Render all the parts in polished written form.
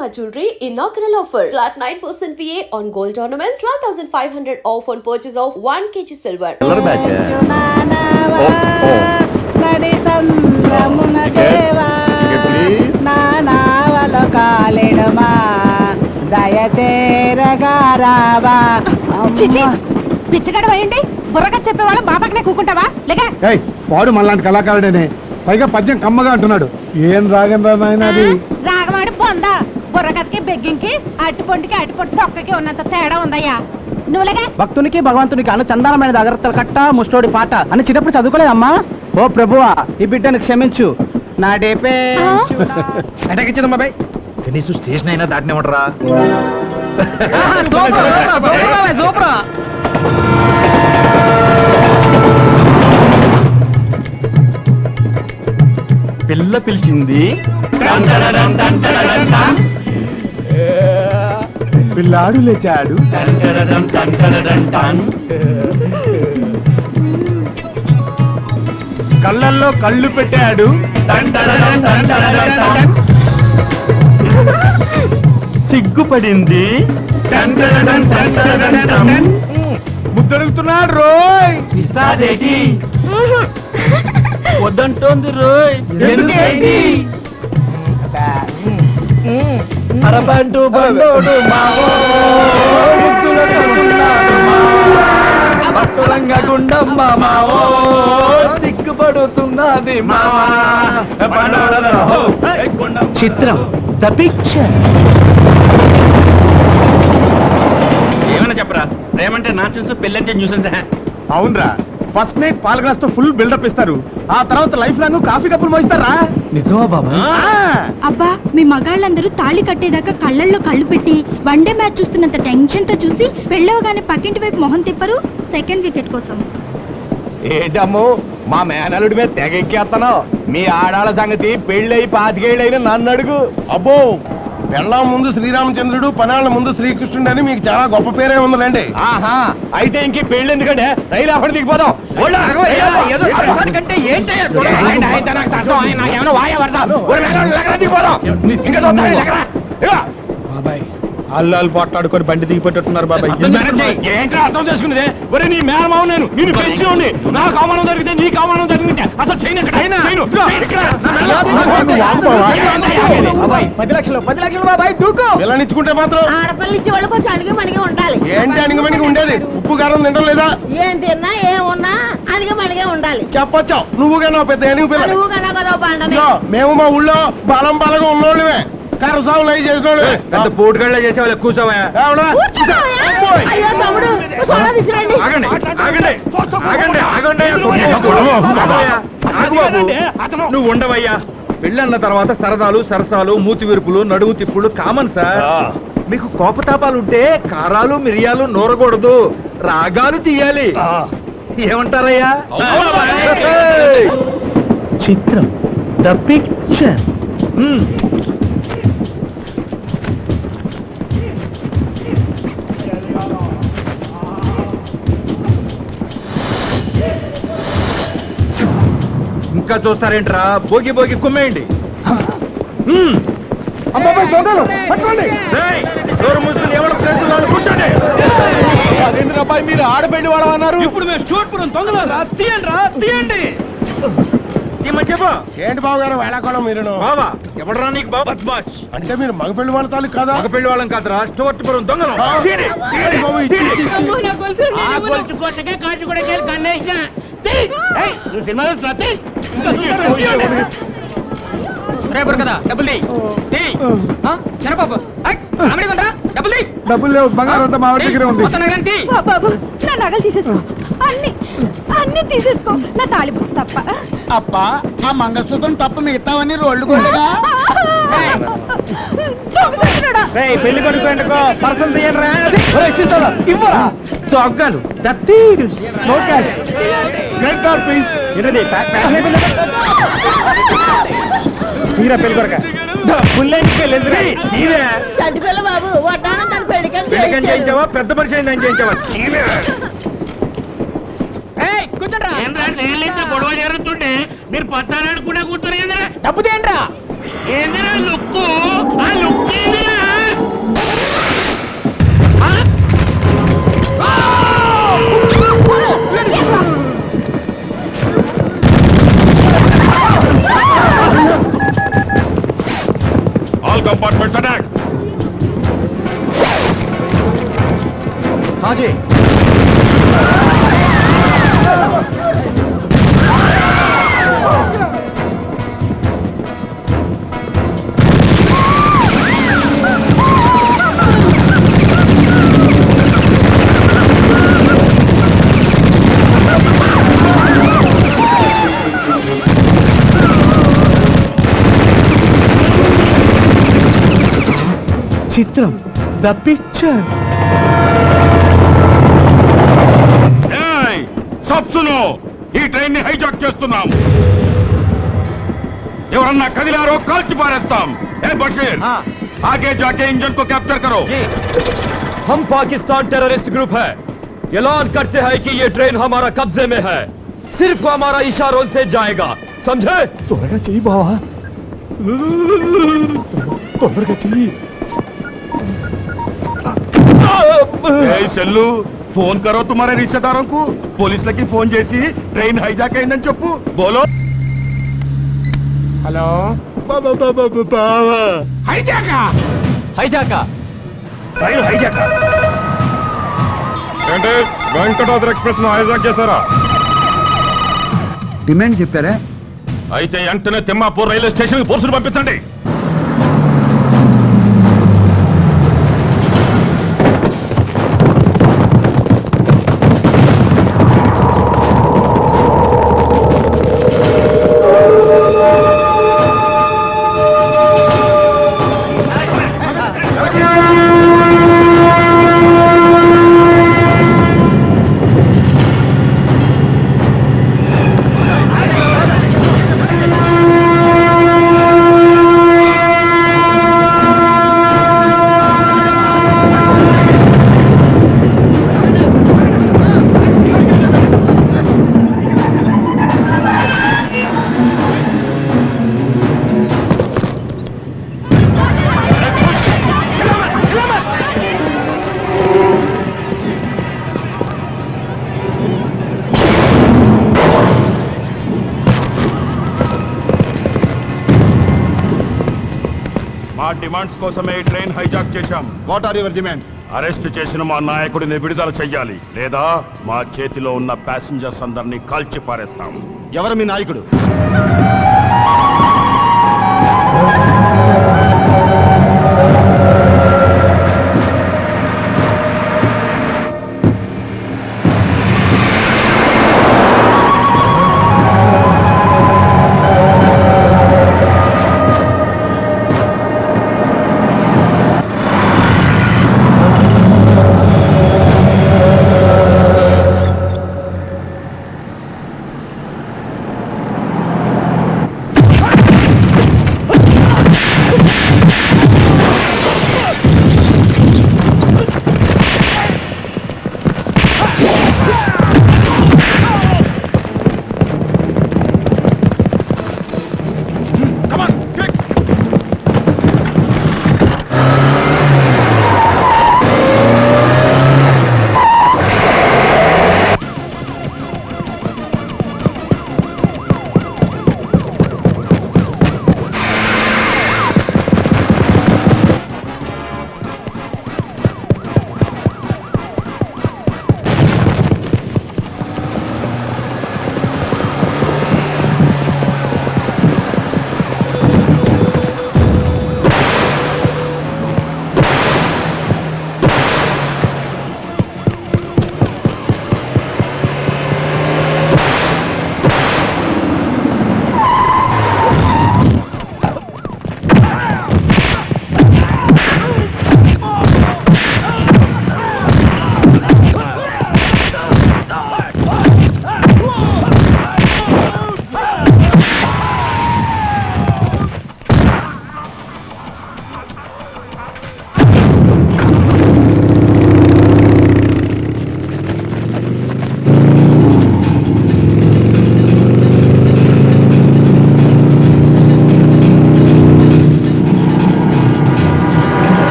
Shalimar Jewelry inaugural offer. Flat 9% VA on gold ornaments, 12,500 off on purchase of 1 kg silver. పిచ్చగడ వేయండి బుర్రగా చెప్పేవాళ్ళ బాబాకినే కూకుంటావా లేక వాడు మళ్ళాంటి కళాకారుడేనే పైగా పద్యం కమ్మగా అంటున్నాడు. ఏం రాగం రా నాయన అది? రాగమాడి పొందా బుర్రకథకి బెగ్గింకి అట్టుపొంటికి అట్టుపొంటి తొక్కకి ఉన్నంత తేడా ఉందయ్యా. నువ్వులేగా భక్తునికి భగవంతునికి అన్న చందాలమైన అగరత్తల కట్ట ముష్టోడి పాట అని చిన్నప్పుడు చదువుకోలేదమ్మా. ఓ ప్రభువా ఈ బిడ్డను క్షమించు నా డేపే అటకిచ్చిందమ్మా బాయ్. కనీసం స్టేషన్ అయినా దాటినే ఉండరా. పిల్ల పిలిచింది పిల్లాడు లేచాడు కళ్ళల్లో కళ్ళు పెట్టాడు సిగ్గుపడింది ముద్దడుగుతున్నాడు రోయ్. ఇస్తాదేటి వద్దంటోంది రోయ్. ఎందుకేంటి అరబంటు బండోడు మావో భక్తులంగా గుండమ్మ మావో సిగ్గుపడుతున్నది మావా. చిత్రం ద పిక్చర్. ఏమైనా చెప్పరా, ప్రేమంటే నాన్సెన్స్, పెళ్ళంటే న్యూసెన్స్. అవునరా, ఫస్ట్ నైట్ పాల గ్లాస్ తో ఫుల్ బిల్డప్ ఇస్తారు, ఆ తర్వాత లైఫ్ లాంగ్ కాఫీ కప్పులు మోయిస్తారా? నిజమా బాబా? అబ్బా మీ మగాళ్ళందరూ తాళి కట్టేదాకా కళ్ళల్లో కళ్ళు పెట్టి వన్డే మ్యాచ్ చూస్తున్నంత టెన్షన్ తో చూసి వెళ్ళవగానే పక్కింటి వైపు మొహం తిప్పరు సెకండ్ వికెట్ కోసం. ఏంటమ్మో మా మేనలుడి మీద తెగెక్కేస్తున్నావు? మీ ఆడాళ్ళ సంగతి పెళ్ళయి 5 ఏళ్ళైనా నన్ను అడుగు. అబ్బో, పెళ్ళాం ముందు శ్రీరామచంద్రుడు, పనాళ్ళ ముందు శ్రీకృష్ణుడు అని మీకు చాలా గొప్ప పేరే ఉందండి. ఆహా, అయితే ఇంక పెళ్లి ఎందుకంటే రైలు అప్పటి దిగిపోదాం. బాబాయ్ అల్లాలు పోట్లాడుకొని బండి దిగిపోతున్నారు బాబాయ్. ఏంట్రా అర్థం చేసుకునేదే? ఒరే నీ మేనమావ నేను నిన్ను పెంచి ఉండి నాకు అవమానం జరిగితే నీకు అవమానం జరిగితే అసలు చేయను. 10 లక్షలు బాబాయ్ దూకు. పిల్లనిచ్చుకుంటే మాత్రం ఆడపిల్ల ఇచ్చే వాళ్ళు కొంచెం అణిగి మణిగి ఉండాలి. ఏంటి అణిగమణిగి ఉండేది? ఉప్పు కారం తినడం లేదా? ఏం తిన్నా ఏమున్నా అణిగి మణిగే ఉండాలి. చెప్పొచ్చు, నువ్వుగా పెద్ద ఎనిగి పిల్ల. నువ్వు కదా కదా పండని. మేము మా ఊళ్ళో బలంగా ఉన్నోళ్ళమే, కర్రసాములు అవి చేసిన వాళ్ళు. పెద్ద పోటుగాళ్ళ చేసేవాళ్ళు కూర్చోవా. అయ్యో తమ్ముడు సోడా తీసుకురండి. ఆగండి ఆగండి ఆగండి ఆగండి. నువ్వు ఉండవయ్యా. పెళ్ళన్న తర్వాత సరదాలు సరసాలు మూతి విరుపులు నడువు తిప్పులు కామన్ సార్. మీకు కోపతాపాలుంటే కారాలు మిరియాలు నూరకూడదు, రాగాలు తీయాలి. ఏమంటారయ్యా? చిత్రం ద పిక్చర్. ఇంకా చూస్తారేంట్రా, భోగి భోగి కుమ్మేయండి. మూసుకుని ఎవరు ప్లేసులు కూర్చోండి. అబ్బాయి మీరు ఆడపెళ్లి వాడు అన్నారు. ఇప్పుడు మేము స్టూట్పురం దొంగలు తీయండి. చెప్పు. ఏంటి బాబు గారు వేళాకోళం మీరు? బావా ఎవడరా నీకు బాబా? బద్మాష్ అంటే మీరు మగ పెళ్లి వాడతారు కదా? మగ పెళ్లి వాళ్ళం కాదురా, స్టూట్పురం దొంగలు. డబ్బులు లేవు, బంగారం అంతా మా దగ్గర ఉంది. బాబు నా నగలు తీసేసుకో, అన్ని తీసేసుకో, నా తాళిబు తప్ప. అప్ప ఆ మంగళసూత్రం తప్ప మిగతావన్నీ రోడ్లు కొట్టగా. పెళ్లి కొడుకు పర్సన్ తీయండి. ఇవ్వరా దొంగలు తీరా పెళ్లి కొడక చంటి పిల్ల బాబు వడ్డానం తన పెళ్లికని చేయించావా? పెద్ద మనిషి అయిందని చేయించావా? గొడవ జరుగుతుంటే మీరు పత్తాలు ఆడుకుంటే కూర్చొని డబ్బు తేండ్రా. ఏందిరా లుక్కు? ఆ లుక్ ఏందిరా? All compartments attack. हाँ जी। చిత్రం ద పిక్చర్. सब सुनो, ఈ ట్రైన్ ని హైజాక్ చేస్తున్నాం. ఎవరన్నా కదిలారో కాల్చి పారేస్తాం. ఏ బషీర్, आगे जाके इंजन को कैप्चर करो. हम पाकिस्तान टेररिस्ट ग्रुप है. ऐलान करते हैं कि ये ट्रेन हमारा कब्जे में है. सिर्फ हमारा इशारों से जाएगा, समझे? త్వరగా చెయ్యి బావా, తొందరగా చెయ్యి. సెల్లు ఫోన్ కరో తుమారే రిశ్తేదారోं को. పోలీసులకి ఫోన్ చేసి ట్రైన్ హైజాక్ అయిందని చెప్పు. బోలో. హలో బావా, హైజాకా హైజాకా. ట్రైన్ హైజాకా అంటే వెంకటాద్రి ఎక్స్ప్రెస్ హైజాక్ చేశారా? డిమాండ్ చెప్పారా? అయితే వెంటనే తిమ్మాపూర్ రైల్వే స్టేషన్ కి పోలీసులు పంపించండి. మా డిమాండ్స్ కోసమే ఈ ట్రైన్ హైజాక్ చేశాం. What are your demands? Arrest చేసిన మా నాయకుడిని విడుదల చెయ్యాలి, లేదా మా చేతిలో ఉన్న ప్యాసింజర్స్ అందరినీ కాల్చి పారేస్తాం. ఎవరు మీ నాయకుడు?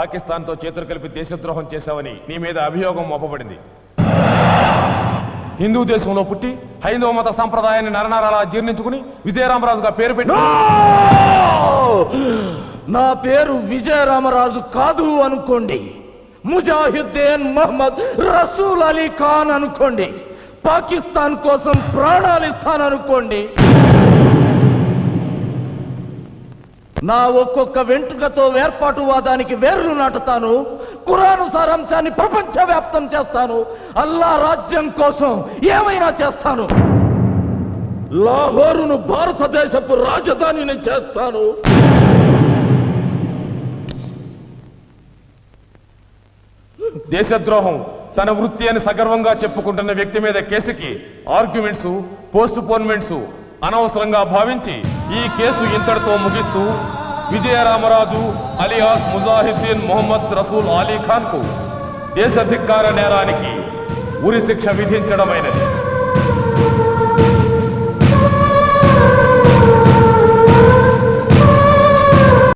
పాకిస్తాన్తో చేతులు కలిపి దేశద్రోహం చేశావని నీ మీద అభియోగం మోపబడింది. హిందూ దేశంలో పుట్టి హైందవ మత సంప్రదాయాన్ని నరనరాలా జీర్ణించుకుని విజయరామరాజుగా పేరు పెట్టి నా పేరు విజయరామరాజు కాదు అనుకోండి, ముజాహిద్దీన్ మహమ్మద్ రసూల్ అలీ ఖాన్ అనుకోండి, పాకిస్తాన్ కోసం ప్రాణాలు ఇస్తాననుకోండి, నా ఒక్కొక్క వెంట్రుకతో వేర్పాటువాదానికి వేర్లు నాటుతాను, ఖురాను సారాంశాన్ని ప్రపంచవ్యాప్తం చేస్తాను, అల్లా రాజ్యం కోసం ఏమైనా చేస్తాను, లాహోరును భారతదేశపు రాజధానిని చేస్తాను. దేశద్రోహం తన వృత్తి అని సగర్వంగా చెప్పుకుంటున్న వ్యక్తి మీద కేసుకి ఆర్గ్యుమెంట్స్, పోస్ట్ పోన్మెంట్స్ అనవసరంగా భావించి ఈ కేసు ఇంతటితో ముగిస్తూ విజయరామరాజు అలియాస్ ముజాహిద్దీన్ మొహమ్మద్ రసూల్ అలీ ఖాన్ కు దేశ ధిక్కార నేరానికి ఉరి శిక్ష విధించడమైనది.